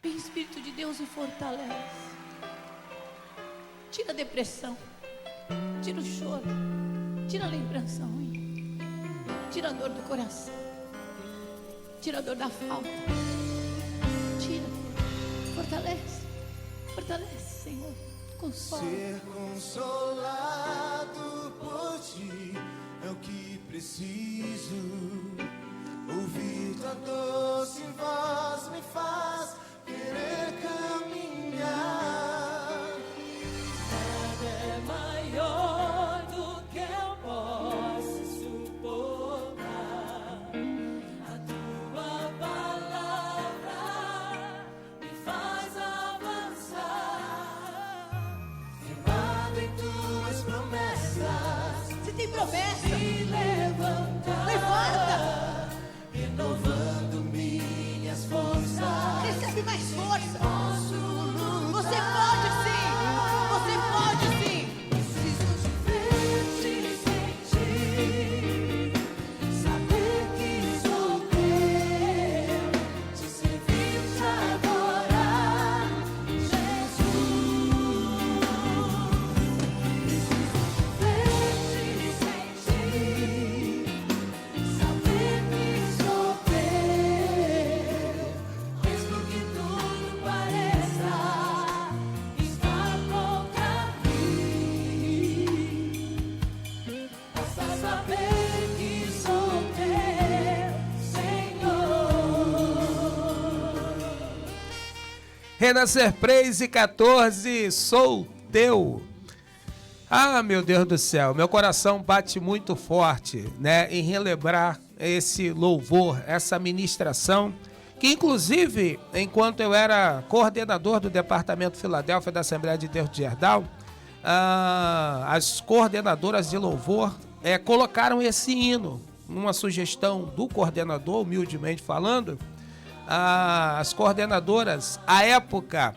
Vem, Espírito de Deus, e fortalece. Tira a depressão, tira o choro, tira a lembrança ruim, tira a dor do coração, tira a dor da falta. Tira, fortalece, fortalece, Senhor. Consola. Ser consolado por ti é o que preciso. Ouvir tua doce voz me faz querer caminhar. Nada é maior do que eu posso suportar. A tua palavra me faz avançar. Firmado em tuas promessas, Você tem promessa? Me levantar. Levanta. renovando minhas forças. Recebe mais força. Posso lutar. Você pode sim. Você pode sim. Preciso te ver, te sentir, saber que sou teu, te servir, te adorar, Jesus. Preciso te ver, te sentir, saber que sou teu, mesmo que tudo pareça estar contra mim. Basta saber que sou teu, Senhor. Renascer Praise 14, sou teu. Ah, meu Deus do céu, meu coração bate muito forte, né, em relembrar esse louvor, essa ministração, que inclusive, enquanto eu era coordenador do Departamento Filadélfia da Assembleia de Deus de Gerdau, as coordenadoras de louvor colocaram esse hino, uma sugestão do coordenador, humildemente falando. As coordenadoras, à época,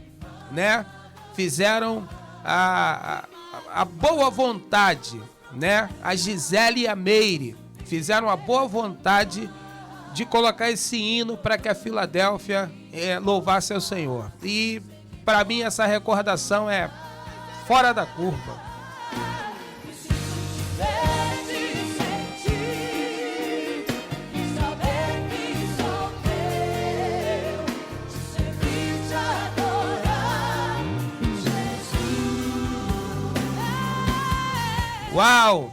né, fizeram a boa vontade, né, a Gisele e a Meire fizeram a boa vontade de colocar esse hino para que a Filadélfia louvasse ao Senhor. E para mim essa recordação é fora da curva. Ver, te sentir, saber que sou teu, te servir, te adorar, Jesus. Uau!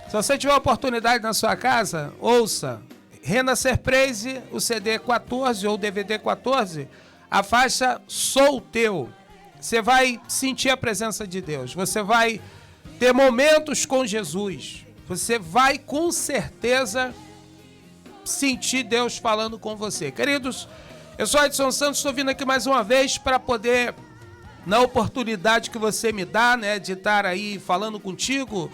Se você tiver oportunidade na sua casa, ouça Renascer Praise, o CD 14 ou DVD 14, a faixa Sou Teu. Você vai sentir a presença de Deus, você vai ter momentos com Jesus, você vai com certeza sentir Deus falando com você. Queridos, eu sou Edson Santos, estou vindo aqui mais uma vez para poder, na oportunidade que você me dá, né, de estar aí falando contigo,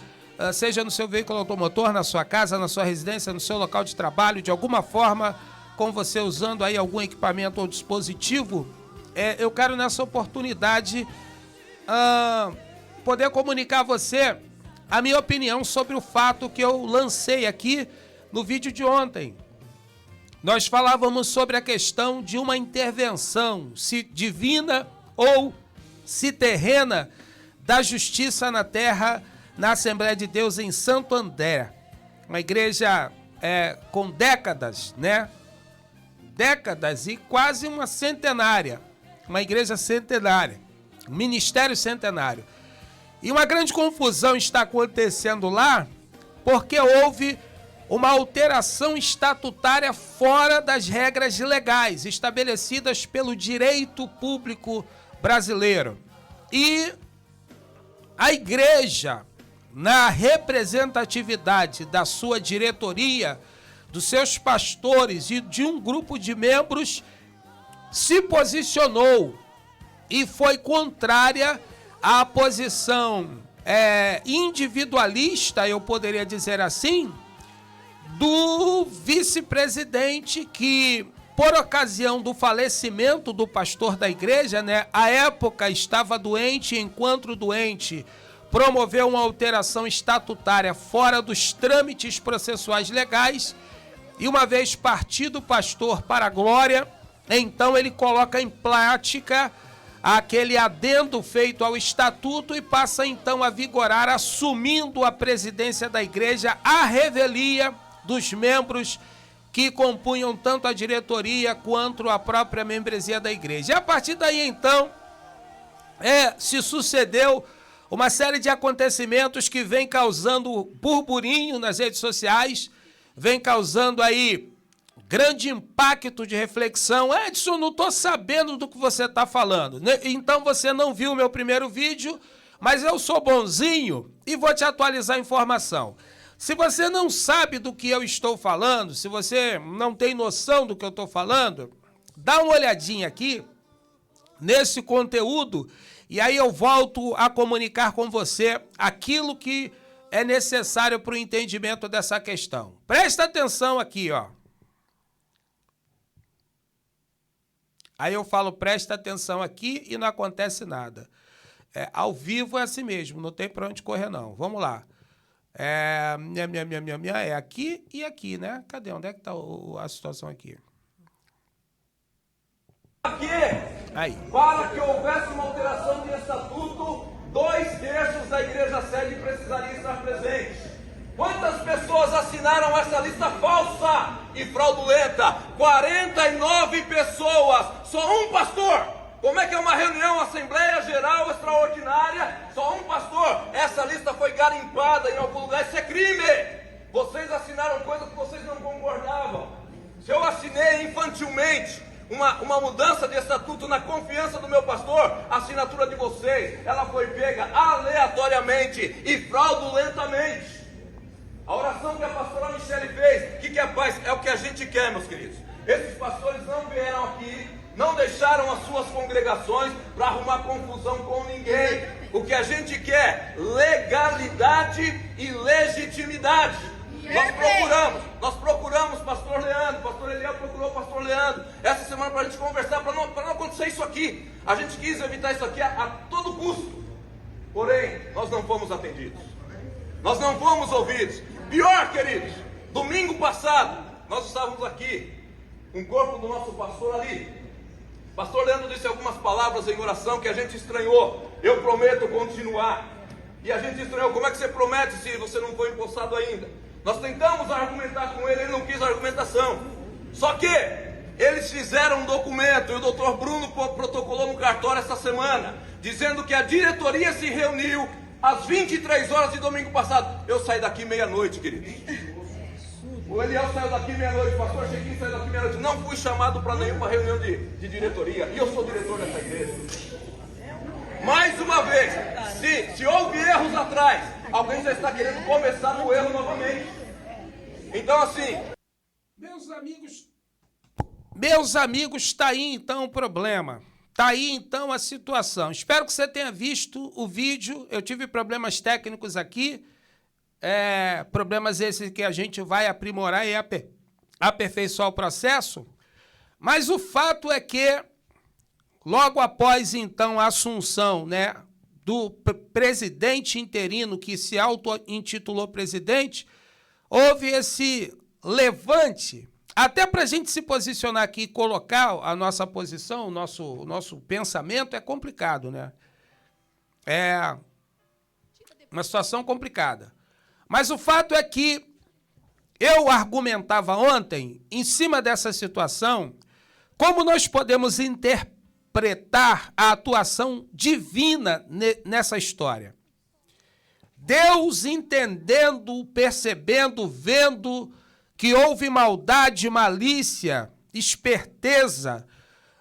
seja no seu veículo automotor, na sua casa, na sua residência, no seu local de trabalho, de alguma forma, com você usando aí algum equipamento ou dispositivo, eu quero nessa oportunidade poder comunicar a você a minha opinião sobre o fato que eu lancei aqui no vídeo de ontem. Nós falávamos sobre a questão de uma intervenção, se divina ou se terrena, da justiça na terra, na Assembleia de Deus em Santo André. Uma igreja com décadas, né? Décadas e quase uma centenária. Uma igreja centenária. Um ministério centenário. E uma grande confusão está acontecendo lá porque houve uma alteração estatutária fora das regras legais estabelecidas pelo direito público brasileiro. E a igreja, na representatividade da sua diretoria, dos seus pastores e de um grupo de membros, se posicionou e foi contrária à posição individualista, eu poderia dizer assim, do vice-presidente que, por ocasião do falecimento do pastor da igreja, né, à época estava doente, enquanto doente, promoveu uma alteração estatutária fora dos trâmites processuais legais e, uma vez partido o pastor para a glória, então ele coloca em prática aquele adendo feito ao estatuto e passa então a vigorar, assumindo a presidência da igreja à revelia dos membros que compunham tanto a diretoria quanto a própria membresia da igreja. E a partir daí então se sucedeu uma série de acontecimentos que vem causando burburinho nas redes sociais, vem causando aí grande impacto de reflexão. Edson, não estou sabendo do que você está falando. Então você não viu o meu primeiro vídeo, mas eu sou bonzinho e vou te atualizar a informação. Se você não sabe do que eu estou falando, se você não tem noção do que eu estou falando, dá uma olhadinha aqui nesse conteúdo e aí eu volto a comunicar com você aquilo que é necessário para o entendimento dessa questão. Presta atenção aqui, ó. Aí eu falo, presta atenção aqui e não acontece nada. Ao vivo é assim mesmo, não tem para onde correr não. Vamos lá. É aqui e aqui, né? Cadê? Onde é que está a situação aqui? Aqui, aí. Para que houvesse uma alteração de estatuto, 2/3 da igreja sede precisaria estar presente. Quantas pessoas assinaram essa lista falsa e fraudulenta? 49 pessoas, só um pastor. Como é que é uma reunião, Assembleia Geral Extraordinária, só um pastor? Essa lista foi garimpada em algum lugar, isso é crime. Vocês assinaram coisas que vocês não concordavam. Se eu assinei infantilmente uma mudança de estatuto na confiança do meu pastor, a assinatura de vocês, ela foi pega aleatoriamente e fraudulentamente. A oração que a pastora Michele fez, o que é paz? É o que a gente quer, meus queridos. Esses pastores não vieram aqui, não deixaram as suas congregações para arrumar confusão com ninguém. O que a gente quer, legalidade e legitimidade. Nós procuramos pastor Leandro, pastor Eliel procurou o pastor Leandro essa semana para a gente conversar, para não acontecer isso aqui. A gente quis evitar isso aqui a todo custo. Porém, nós não fomos atendidos. Nós não fomos ouvidos. Pior, queridos, domingo passado, nós estávamos aqui, um corpo do nosso pastor ali. Pastor Leandro disse algumas palavras em oração que a gente estranhou. Eu prometo continuar. E a gente estranhou. Como é que você promete se você não foi empossado ainda? Nós tentamos argumentar com ele não quis argumentação. Só que eles fizeram um documento, e o doutor Bruno protocolou no cartório essa semana, dizendo que a diretoria se reuniu às 23 horas de domingo passado. Eu saí daqui meia-noite, queridos. O Eliel saiu daqui meia-noite, o pastor Chiquinho saiu daqui meia-noite. Não fui chamado para nenhuma reunião de diretoria. E eu sou diretor dessa igreja. Mais uma vez, se houve erros atrás, alguém já está querendo começar o erro novamente. Então assim, meus amigos, está aí então o problema. Está aí então a situação. Espero que você tenha visto o vídeo. Eu tive problemas técnicos aqui. Problemas esses que a gente vai aprimorar e aperfeiçoar o processo. Mas o fato é que, logo após então a assunção, né, do presidente interino, que se auto-intitulou presidente, houve esse levante. Até para a gente se posicionar aqui e colocar a nossa posição, o nosso pensamento é complicado, né? É uma situação complicada. Mas o fato é que eu argumentava ontem, em cima dessa situação, como nós podemos interpretar a atuação divina nessa história. Deus entendendo, percebendo, vendo que houve maldade, malícia, esperteza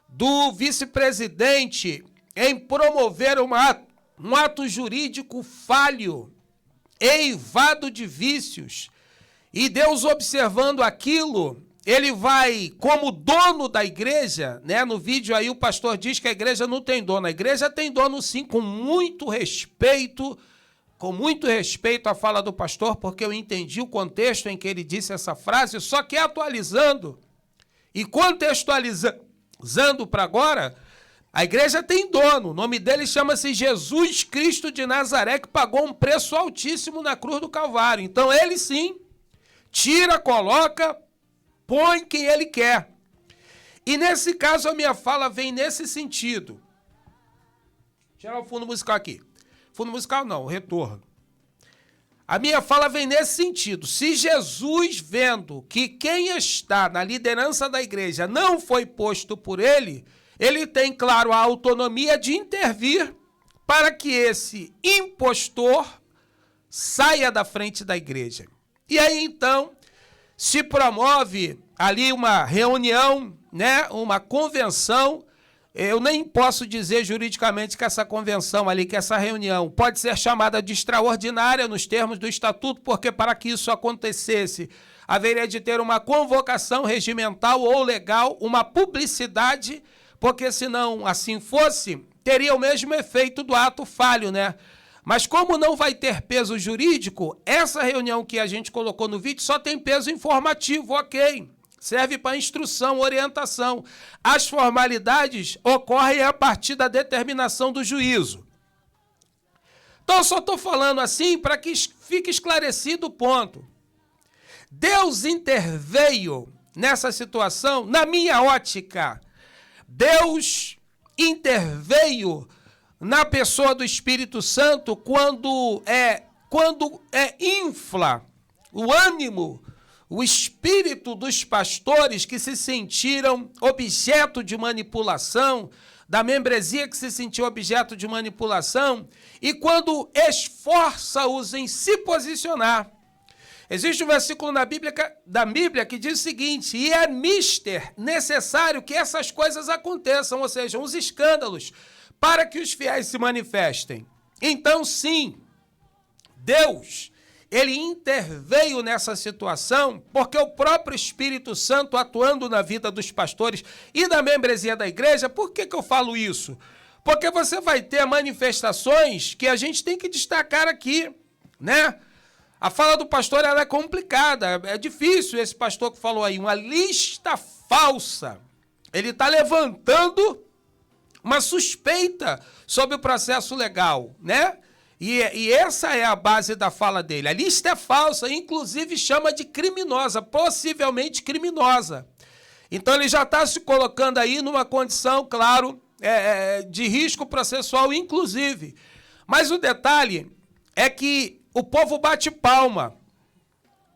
do vice-presidente em promover um ato jurídico falho, eivado de vícios. E Deus observando aquilo, ele vai, como dono da igreja, né? No vídeo aí o pastor diz que a igreja não tem dono. A igreja tem dono sim, com muito respeito à fala do pastor, porque eu entendi o contexto em que ele disse essa frase, só que atualizando e contextualizando para agora, a igreja tem dono, o nome dele chama-se Jesus Cristo de Nazaré, que pagou um preço altíssimo na cruz do Calvário. Então ele sim, tira, coloca, põe quem ele quer. E nesse caso a minha fala vem nesse sentido. Tirar o fundo musical aqui. Fundo musical não, retorno. A minha fala vem nesse sentido. Se Jesus, vendo que quem está na liderança da igreja não foi posto por ele, ele tem, claro, a autonomia de intervir para que esse impostor saia da frente da igreja. E aí, então, se promove ali uma reunião, né, uma convenção. Eu nem posso dizer juridicamente que essa convenção ali, que essa reunião pode ser chamada de extraordinária nos termos do estatuto, porque para que isso acontecesse, haveria de ter uma convocação regimental ou legal, uma publicidade, porque se não assim fosse, teria o mesmo efeito do ato falho, né? Mas como não vai ter peso jurídico, essa reunião que a gente colocou no vídeo só tem peso informativo, ok. Serve para instrução, orientação. As formalidades ocorrem a partir da determinação do juízo. Então, eu só estou falando assim para que fique esclarecido o ponto. Deus interveio nessa situação, na minha ótica. Deus interveio na pessoa do Espírito Santo quando infla o ânimo, o espírito dos pastores que se sentiram objeto de manipulação, da membresia que se sentiu objeto de manipulação, e quando esforça-os em se posicionar. Existe um versículo da Bíblia que diz o seguinte: e é necessário que essas coisas aconteçam, ou seja, os escândalos, para que os fiéis se manifestem. Então, sim, Deus, ele interveio nessa situação, porque o próprio Espírito Santo atuando na vida dos pastores e da membresia da igreja. Por que eu falo isso? Porque você vai ter manifestações que a gente tem que destacar aqui, né? A fala do pastor, ela é complicada, é difícil esse pastor que falou aí, uma lista falsa. Ele está levantando uma suspeita sobre o processo legal, né? E essa é a base da fala dele. A lista é falsa, inclusive chama de criminosa, possivelmente criminosa. Então ele já está se colocando aí numa condição, claro, de risco processual, inclusive. Mas o detalhe é que o povo bate palma.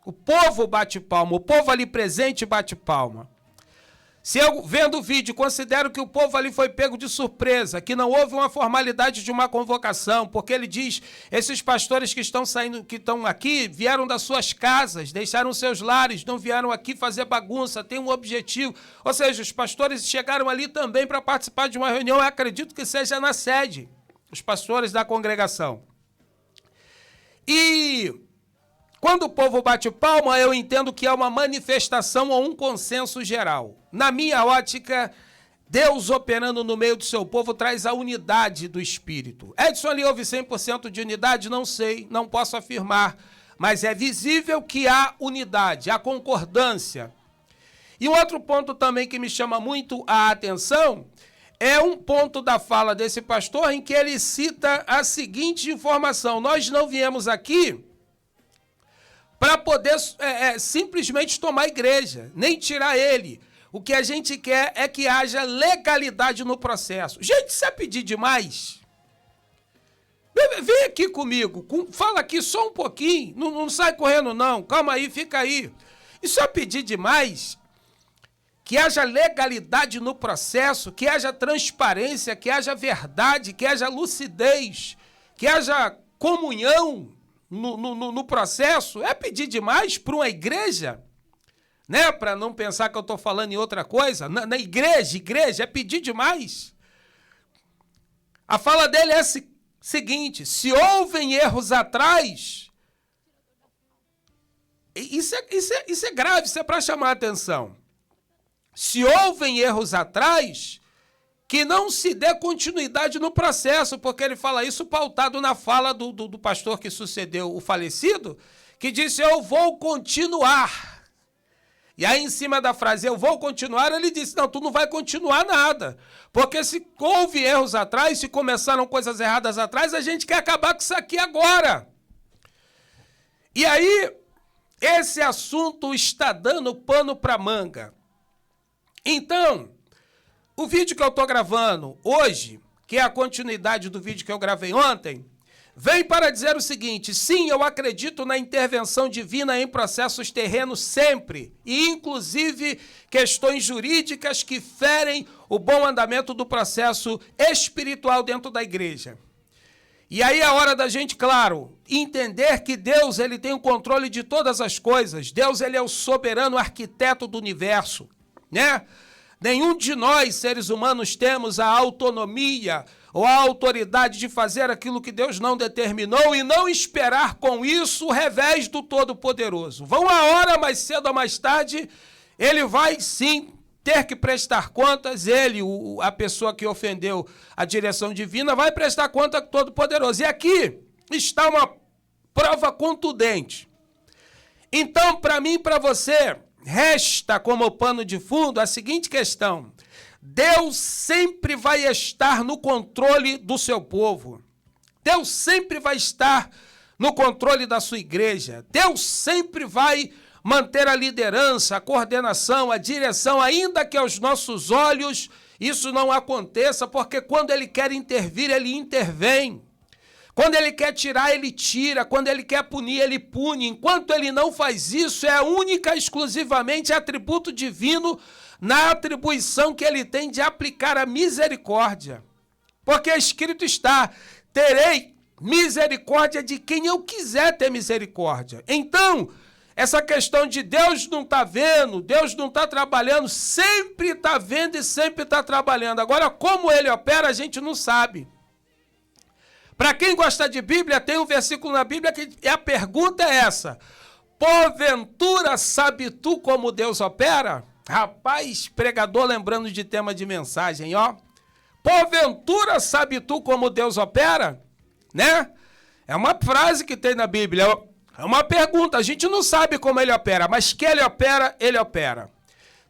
O povo bate palma. O povo ali presente bate palma. Se eu, vendo o vídeo, considero que o povo ali foi pego de surpresa, que não houve uma formalidade de uma convocação, porque ele diz, esses pastores que estão saindo, que estão aqui, vieram das suas casas, deixaram seus lares, não vieram aqui fazer bagunça, tem um objetivo. Ou seja, os pastores chegaram ali também para participar de uma reunião, eu acredito que seja na sede, os pastores da congregação. E quando o povo bate palma, eu entendo que é uma manifestação ou um consenso geral. Na minha ótica, Deus operando no meio do seu povo traz a unidade do Espírito. Edson, ali houve 100% de unidade? Não sei, não posso afirmar. Mas é visível que há unidade, há concordância. E um outro ponto também que me chama muito a atenção é um ponto da fala desse pastor em que ele cita a seguinte informação: nós não viemos aqui para poder simplesmente tomar a igreja, nem tirar ele. O que a gente quer é que haja legalidade no processo. Gente, isso é pedir demais? Vem aqui comigo, fala aqui só um pouquinho, não sai correndo não, calma aí, fica aí. Isso é pedir demais? Que haja legalidade no processo, que haja transparência, que haja verdade, que haja lucidez, que haja comunhão no processo. É pedir demais para uma igreja? Né? Para não pensar que eu estou falando em outra coisa. Na igreja é pedir demais. A fala dele é a seguinte: se houve erros atrás, isso é grave, isso é para chamar a atenção. Se houve erros atrás, que não se dê continuidade no processo, porque ele fala isso pautado na fala do pastor que sucedeu o falecido, que disse, eu vou continuar. E aí, em cima da frase, eu vou continuar, ele disse, não, tu não vai continuar nada. Porque se houve erros atrás, se começaram coisas erradas atrás, a gente quer acabar com isso aqui agora. E aí, esse assunto está dando pano para manga. Então, O vídeo que eu estou gravando hoje, que é a continuidade do vídeo que eu gravei ontem, vem para dizer o seguinte: sim, eu acredito na intervenção divina em processos terrenos sempre, e inclusive questões jurídicas que ferem o bom andamento do processo espiritual dentro da igreja. E aí é a hora da gente, claro, entender que Deus ele tem o controle de todas as coisas. Deus ele é o soberano arquiteto do universo, né? Nenhum de nós, seres humanos, temos a autonomia ou a autoridade de fazer aquilo que Deus não determinou e não esperar com isso o revés do Todo-Poderoso. Vão a hora, mais cedo ou mais tarde, ele vai sim ter que prestar contas, ele, a pessoa que ofendeu a direção divina, vai prestar conta com o Todo-Poderoso. E aqui está uma prova contundente. Então, para mim e para você, resta como pano de fundo a seguinte questão: Deus sempre vai estar no controle do seu povo. Deus sempre vai estar no controle da sua igreja. Deus sempre vai manter a liderança, a coordenação, a direção, ainda que aos nossos olhos isso não aconteça, porque quando Ele quer intervir, Ele intervém. Quando Ele quer tirar, Ele tira. Quando Ele quer punir, Ele pune. Enquanto Ele não faz isso, é única e exclusivamente atributo divino na atribuição que Ele tem de aplicar a misericórdia. Porque escrito está: terei misericórdia de quem eu quiser ter misericórdia. Então, essa questão de Deus não está vendo, Deus não está trabalhando, sempre está vendo e sempre está trabalhando. Agora, como Ele opera, a gente não sabe. Para quem gosta de Bíblia, tem um versículo na Bíblia que a pergunta é essa: porventura sabe tu como Deus opera? Rapaz, pregador lembrando de tema de mensagem, ó. Porventura sabe tu como Deus opera? Né? É uma frase que tem na Bíblia, é uma pergunta. A gente não sabe como Ele opera, mas que Ele opera, Ele opera.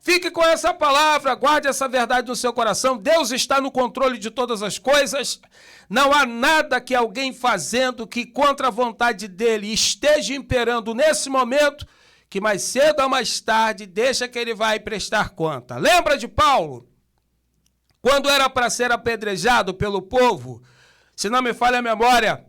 Fique com essa palavra, guarde essa verdade no seu coração. Deus está no controle de todas as coisas. Não há nada que alguém fazendo que contra a vontade dEle esteja imperando nesse momento, que mais cedo ou mais tarde deixa que Ele vai prestar conta. Lembra de Paulo? Quando era para ser apedrejado pelo povo, se não me falha a memória,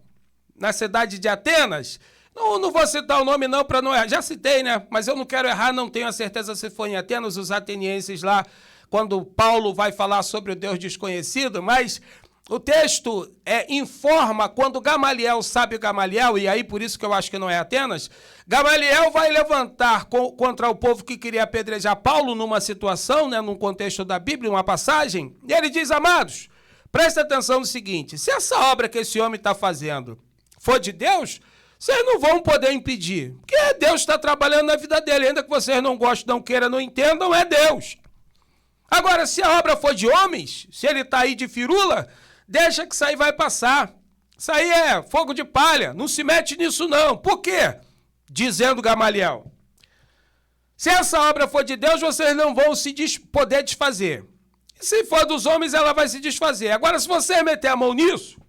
na cidade de Atenas. Não vou citar o nome não para não errar. Já citei, né? Mas eu não quero errar, não tenho a certeza se foi em Atenas, os atenienses lá, quando Paulo vai falar sobre o Deus desconhecido, mas o texto informa quando Gamaliel, sábio Gamaliel, e aí por isso que eu acho que não é Atenas, Gamaliel vai levantar contra o povo que queria apedrejar Paulo numa situação, né, num contexto da Bíblia, uma passagem, e ele diz: amados, presta atenção no seguinte: se essa obra que esse homem está fazendo for de Deus, vocês não vão poder impedir, porque Deus está trabalhando na vida dele, ainda que vocês não gostem, não queiram, não entendam, é Deus. Agora, se a obra for de homens, se ele está aí de firula, deixa que isso aí vai passar. Isso aí é fogo de palha, não se mete nisso não. Por quê? Dizendo Gamaliel: se essa obra for de Deus, vocês não vão poder desfazer. E se for dos homens, ela vai se desfazer. Agora, se você meter a mão nisso,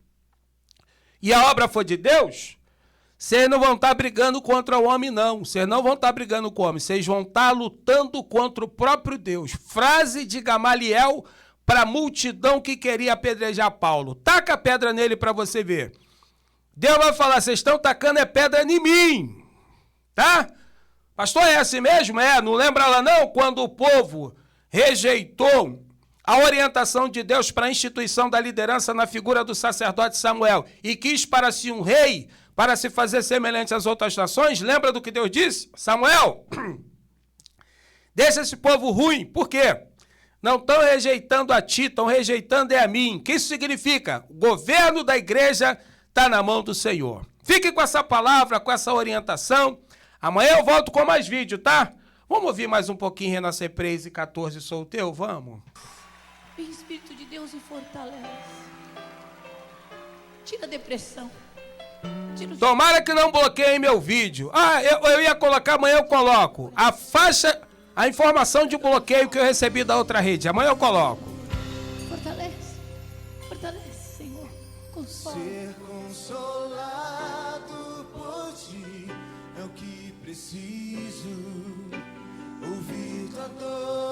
e a obra for de Deus, vocês não vão estar brigando contra o homem, não. Vocês não vão estar brigando com o homem. Vocês vão estar lutando contra o próprio Deus. Frase de Gamaliel para a multidão que queria apedrejar Paulo. Taca a pedra nele para você ver. Deus vai falar: vocês estão tacando pedra em mim. Tá? Pastor, é assim mesmo? Não lembra lá não? Quando o povo rejeitou a orientação de Deus para a instituição da liderança na figura do sacerdote Samuel e quis para si um rei, para se fazer semelhante às outras nações, lembra do que Deus disse? Samuel, deixa esse povo ruim. Por quê? Não estão rejeitando a ti, estão rejeitando a mim. O que isso significa? O governo da igreja está na mão do Senhor. Fique com essa palavra, com essa orientação. Amanhã eu volto com mais vídeo, tá? Vamos ouvir mais um pouquinho Renascer Praise 14, sou teu? Vamos. O Espírito de Deus me fortalece. Tira a depressão. Tomara que não bloqueiem meu vídeo. Eu ia colocar, amanhã eu coloco a informação de bloqueio que eu recebi da outra rede. Amanhã eu coloco. Fortalece, Senhor. Consola. Ser consolado por ti é o que preciso. Ouvir tua dor